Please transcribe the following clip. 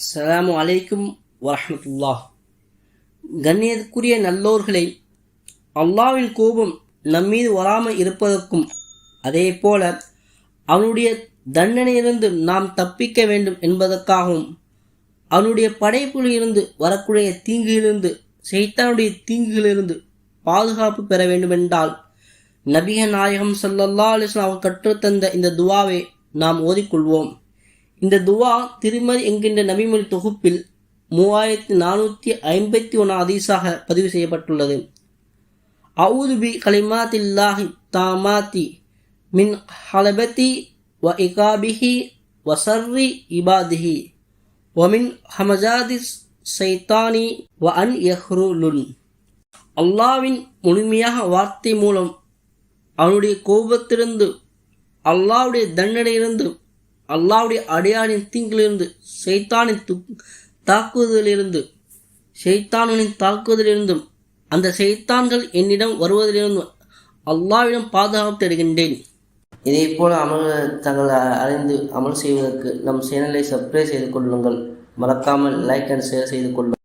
அஸ்ஸலாமு அலைக்கும் வரஹ்மத்துல்லாஹ். கண்ணியத்துக்குரிய நல்லோர்களை, அல்லாஹ்வின் கோபம் நம்மீது வராமல் இருப்பதற்கும் அதே போல அவனுடைய தண்டனையிலிருந்து நாம் தப்பிக்க வேண்டும் என்பதற்காகவும் அவனுடைய படைப்புகளிலிருந்து வரக்கூடிய தீங்குகளிலிருந்து, ஷைத்தானுடைய தீங்குகளிலிருந்து பாதுகாப்பு பெற வேண்டுமென்றால் நபிகள் நாயகம் ஸல்லல்லாஹு அலைஹி வஸல்லம் அவர் கற்றுத்தந்த இந்த துவாவை நாம் ஓதிக்கொள்வோம். இந்த துவா திருமதி என்கின்ற நபிமொழி தொகுப்பில் 3451 ஹதீஸாக பதிவு செய்யப்பட்டுள்ளது. அஊது பி கலிமாத்தில்லாஹி தாமாத்தி மின் ஹலபதி வ இகாபிஹி வ ஷர்ரி இபாதிஹி வ மின் ஹமஜாதி ஷைத்தானி வ அன் யஹ்ருலுன். அல்லாஹ்வின் முழுமையாக வார்த்தை மூலம் அவனுடைய கோபத்திலிருந்து, அல்லாஹ்வுடைய தண்டனையிலிருந்து, அல்லாஹ்வுடைய அடியாரின் தீங்கிலிருந்து, ஷைத்தானின் தாக்குவதிலிருந்தும் அந்த ஷைத்தான்கள் என்னிடம் வருவதிலிருந்தும் அல்லாஹ்விடம் பாதுகாப்பு தருகின்றேன். இதே போல அமல்கள் தங்களை அறிந்து அமல் செய்வதற்கு நம் சேனலை சப்ஸ்கிரைப் செய்து கொள்ளுங்கள். மறக்காமல் லைக் அண்ட் ஷேர் செய்து கொள்ளுங்கள்.